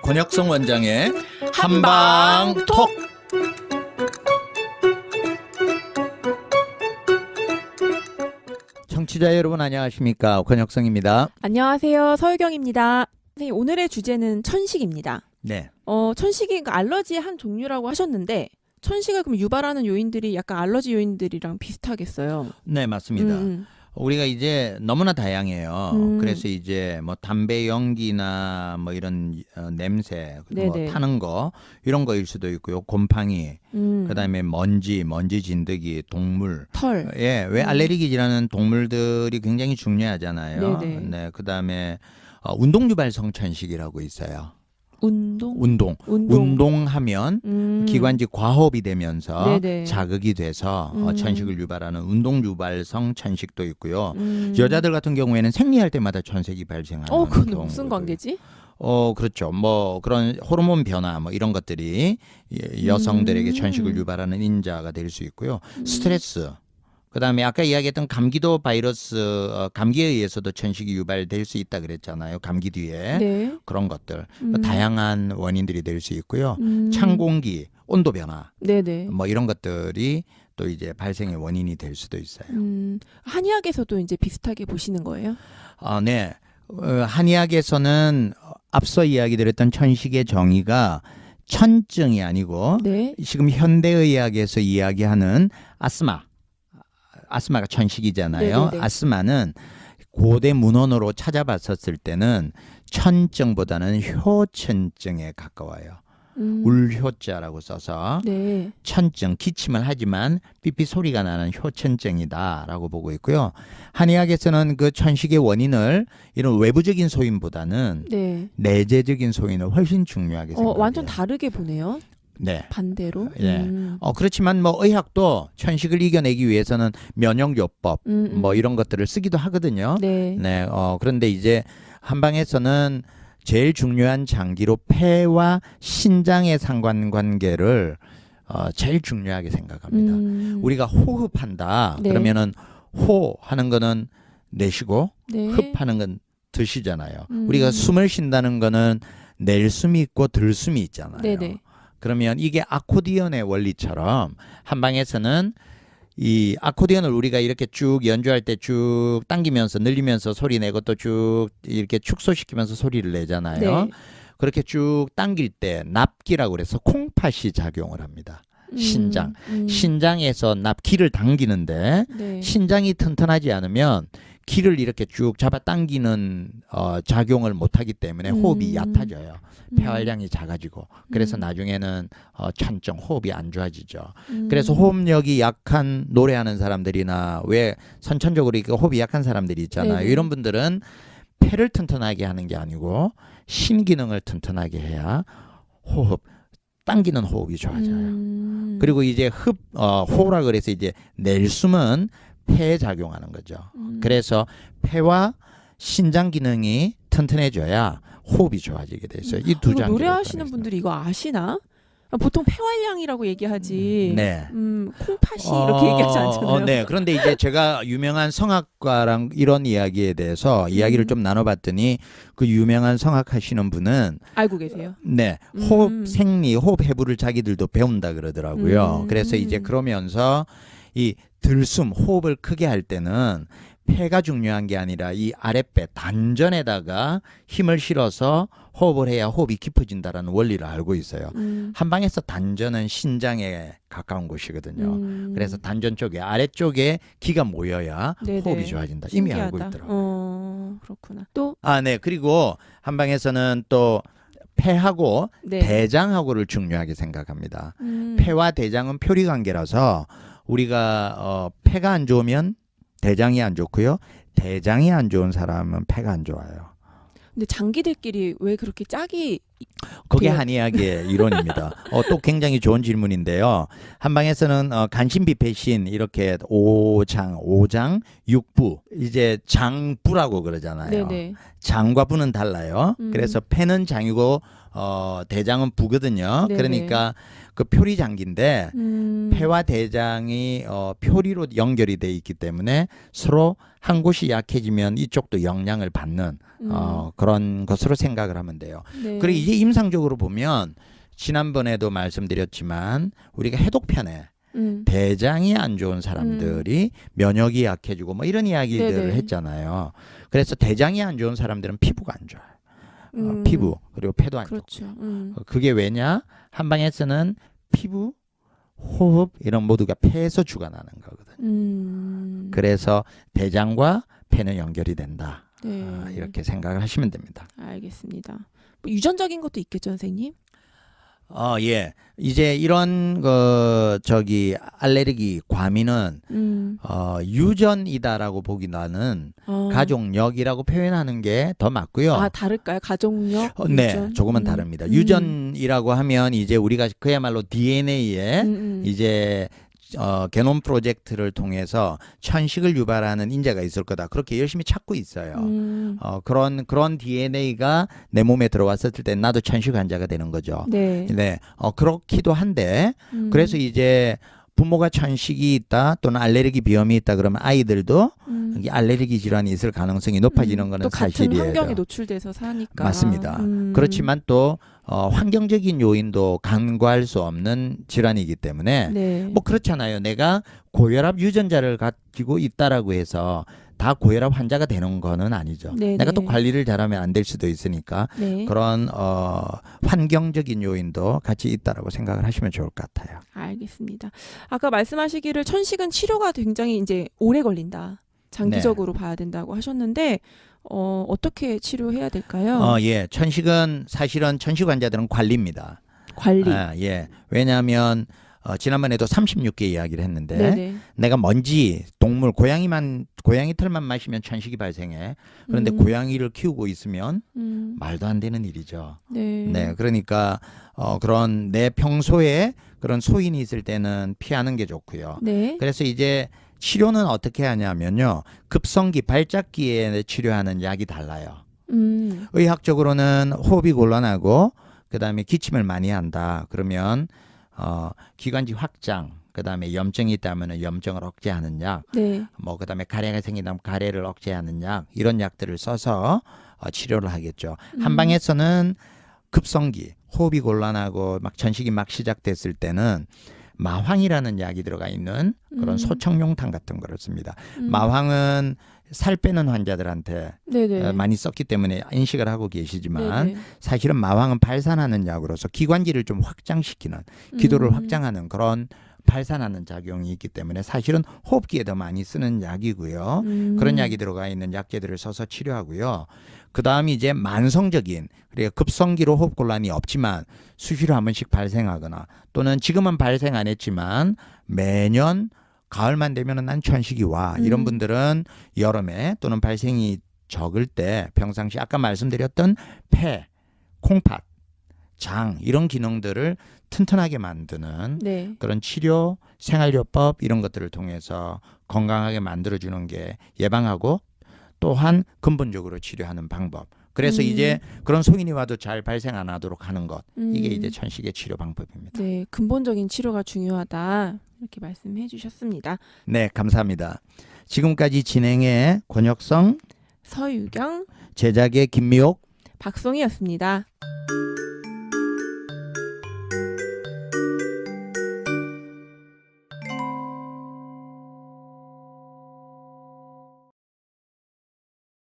권혁성 원장의 한방톡. 청취자 여러분 안녕하십니까, 권혁성입니다. 안녕하세요, 서유경입니다. 선생님, 오늘의 주제는 천식입니다. 네. 천식이 알러지의 한 종류라고 하셨는데 천식을 그럼 유발하는 요인들이 약간 알러지 요인들이랑 비슷하겠어요. 네, 맞습니다. 우리가 이제 너무나 다양해요. 그래서 이제 뭐 담배 연기나 뭐 이런 냄새, 뭐 타는 거 이런 거일 수도 있고요. 곰팡이, 그다음에 먼지 진드기, 동물, 털. 예, 왜 알레르기 질환은 동물들이 굉장히 중요하잖아요. 네네. 네, 그다음에 운동 유발성 천식이라고 있어요. 운동하면 기관지 과호흡이 되면서 네네. 자극이 돼서 천식을 유발하는 운동 유발성 천식도 있고요. 여자들 같은 경우에는 생리할 때마다 천식이 발생하는. 그건 무슨 관계지? 그렇죠. 뭐 그런 호르몬 변화 뭐 이런 것들이 여성들에게 천식을 유발하는 인자가 될 수 있고요. 스트레스. 그다음에 아까 이야기했던 감기도 바이러스, 감기에 의해서도 천식이 유발될 수 있다 그랬잖아요. 감기 뒤에. 네. 그런 것들 다양한 원인들이 될 수 있고요. 찬 공기, 온도 변화, 네네. 뭐 이런 것들이 또 이제 발생의 원인이 될 수도 있어요. 한의학에서도 이제 비슷하게 보시는 거예요? 네. 한의학에서는 앞서 이야기 드렸던 천식의 정의가 천증이 아니고 네. 지금 현대의학에서 이야기하는 아스마가 천식이잖아요. 네네네. 아스마는 고대 문헌으로 찾아봤었을 때는 천증보다는 효천증에 가까워요. 울효자라고 써서 네. 천증, 기침을 하지만 삐삐 소리가 나는 효천증이다라고 보고 있고요. 한의학에서는 그 천식의 원인을 이런 외부적인 소인보다는 네. 내재적인 소인을 훨씬 중요하게 생각해요. 완전 다르게 보네요. 네. 반대로. 예. 그렇지만 뭐 의학도 천식을 이겨내기 위해서는 면역요법 뭐 이런 것들을 쓰기도 하거든요. 네. 네. 그런데 이제 한방에서는 제일 중요한 장기로 폐와 신장의 상관관계를 제일 중요하게 생각합니다. 우리가 호흡한다. 네. 그러면은 호 하는 거는 내쉬고 네. 흡하는 건 드시잖아요. 우리가 숨을 쉰다는 거는 낼 숨이 있고 들 숨이 있잖아요. 네네. 그러면 이게 아코디언의 원리처럼 한방에서는 이 아코디언을 우리가 이렇게 쭉 연주할 때 쭉 당기면서 늘리면서 소리 내고 또 쭉 이렇게 축소시키면서 소리를 내잖아요. 네. 그렇게 쭉 당길 때 납기라고 그래서 콩팥이 작용을 합니다. 신장에서 기를 당기는데 네. 신장이 튼튼하지 않으면 기를 이렇게 쭉 잡아 당기는 작용을 못하기 때문에 호흡이 얕아져요. 폐활량이 작아지고 그래서 나중에는 천증, 호흡이 안 좋아지죠. 그래서 호흡력이 약한 노래하는 사람들이나 왜 선천적으로 이렇게 호흡이 약한 사람들이 있잖아요. 네네. 이런 분들은 폐를 튼튼하게 하는 게 아니고 신기능을 튼튼하게 해야 당기는 호흡이 좋아져요. 그리고 이제 호라 그래서 이제 낼 숨은 폐에 작용하는 거죠. 그래서 폐와 신장 기능이 튼튼해져야 호흡이 좋아지게 돼 있어요. 이 두 장기. 노래하시는 분들이 이거 아시나? 보통 폐활량이라고 얘기하지. 네. 콩팥이 이렇게 얘기하지 않잖아요. 네. 그런데 이제 제가 유명한 성악가랑 이런 이야기에 대해서 이야기를 좀 나눠봤더니 그 유명한 성악 하시는 분은 알고 계세요. 네. 호흡 생리, 호흡 해부를 자기들도 배운다 그러더라고요. 그래서 이제 그러면서 이 들숨, 호흡을 크게 할 때는 폐가 중요한 게 아니라 이 아랫배 단전에다가 힘을 실어서 호흡을 해야 호흡이 깊어진다라는 원리를 알고 있어요. 한방에서 단전은 신장에 가까운 곳이거든요. 그래서 단전 쪽에 아래쪽에 기가 모여야 네네. 호흡이 좋아진다. 신기하다. 이미 알고 있더라고요. 그렇구나. 또 네. 그리고 한방에서는 또 폐하고 네. 대장하고를 중요하게 생각합니다. 폐와 대장은 표리 관계라서 우리가 폐가 안 좋으면 대장이 안 좋고요. 대장이 안 좋은 사람은 폐가 안 좋아요. 근데 장기들끼리 왜 그렇게 짝이 그게 한의학의 이론입니다. 또 굉장히 좋은 질문인데요. 한방에서는 간신비패신 이렇게 오장, 육부, 이제 장부라고 그러잖아요. 네네. 장과 부는 달라요. 그래서 폐는 장이고 대장은 부거든요. 네네. 그러니까 그 표리장기인데 폐와 대장이 표리로 연결이 돼 있기 때문에 서로 한 곳이 약해지면 이쪽도 영향을 받는 그런 것으로 생각을 하면 돼요. 네. 그리고 이제 이게 임상적으로 보면 지난번에도 말씀드렸지만 우리가 해독편에 대장이 안 좋은 사람들이 면역이 약해지고 뭐 이런 이야기들을 네네. 했잖아요. 그래서 대장이 안 좋은 사람들은 피부가 안 좋아요. 피부 그리고 폐도 안 그렇죠. 좋고. 그게 왜냐? 한방에서는 피부, 호흡 이런 모두가 폐에서 주관하는 거거든요. 그래서 대장과 폐는 연결이 된다. 네. 이렇게 생각을 하시면 됩니다. 알겠습니다. 뭐 유전적인 것도 있겠죠, 선생님? 예. 이제 이런 알레르기 과민은 유전이다라고 보기보다는 가족력이라고 표현하는 게 더 맞고요. 아, 다를까요? 가족력? 네, 유전? 조금은 다릅니다. 유전이라고 하면 이제 우리가 그야말로 DNA에 이제 게놈 프로젝트를 통해서 천식을 유발하는 인자가 있을 거다. 그렇게 열심히 찾고 있어요. 그런 DNA가 내 몸에 들어왔을 때 나도 천식 환자가 되는 거죠. 네. 네, 그렇기도 한데 그래서 이제 부모가 천식이 있다 또는 알레르기 비염이 있다 그러면 아이들도 이 알레르기 질환이 있을 가능성이 높아지는 거는 또 같은 사실이에요. 환경에 노출돼서 사니까. 맞습니다. 그렇지만 또 환경적인 요인도 간과할 수 없는 질환이기 때문에 네. 뭐 그렇잖아요. 내가 고혈압 유전자를 가지고 있다라고 해서 다 고혈압 환자가 되는 거는 아니죠. 네, 내가 네. 또 관리를 잘하면 안 될 수도 있으니까 네. 그런 환경적인 요인도 같이 있다라고 생각을 하시면 좋을 것 같아요. 알겠습니다. 아까 말씀하시기를 천식은 치료가 굉장히 이제 오래 걸린다. 장기적으로 봐야 된다고 하셨는데 어떻게 치료해야 될까요? 예. 천식은 사실은 천식 환자들은 관리입니다. 관리. 예. 왜냐하면 지난번에도 36개 이야기를 했는데 네네. 내가 먼지, 동물, 고양이 털만 마시면 천식이 발생해. 그런데 고양이를 키우고 있으면 말도 안 되는 일이죠. 네. 네, 그러니까 그런 내 평소에 그런 소인이 있을 때는 피하는 게 좋고요. 네. 그래서 이제 치료는 어떻게 하냐면요. 급성기, 발작기에 치료하는 약이 달라요. 의학적으로는 호흡이 곤란하고 그다음에 기침을 많이 한다. 그러면 기관지 확장, 그다음에 염증이 있다면 염증을 억제하는 약, 네. 뭐 그다음에 가래가 생긴다면 가래를 억제하는 약 이런 약들을 써서 치료를 하겠죠. 한방에서는 급성기, 호흡이 곤란하고 막 전식이 막 시작됐을 때는 마황이라는 약이 들어가 있는 그런 소청용탕 같은 거를 씁니다. 마황은 살 빼는 환자들한테 네네. 많이 썼기 때문에 인식을 하고 계시지만 네네. 사실은 마황은 발산하는 약으로서 기관지를 좀 확장시키는 기도를 확장하는 그런 발산하는 작용이 있기 때문에 사실은 호흡기에 더 많이 쓰는 약이고요. 그런 약이 들어가 있는 약제들을 써서 치료하고요. 그 다음이 이제 만성적인 그러니까 급성기로 호흡곤란이 없지만 수시로 한 번씩 발생하거나 또는 지금은 발생 안 했지만 매년 가을만 되면은 난 천식이 와 이런 분들은 여름에 또는 발생이 적을 때 평상시 아까 말씀드렸던 폐, 콩팥, 장 이런 기능들을 튼튼하게 만드는 네. 그런 치료, 생활요법 이런 것들을 통해서 건강하게 만들어주는 게 예방하고 또한 근본적으로 치료하는 방법. 그래서 이제 그런 소인이 와도 잘 발생 안 하도록 하는 것. 이게 이제 천식의 치료 방법입니다. 네, 근본적인 치료가 중요하다. 이렇게 말씀해 주셨습니다. 네, 감사합니다. 지금까지 진행의 권혁성, 서유경, 제작의 김미옥, 박송이었습니다.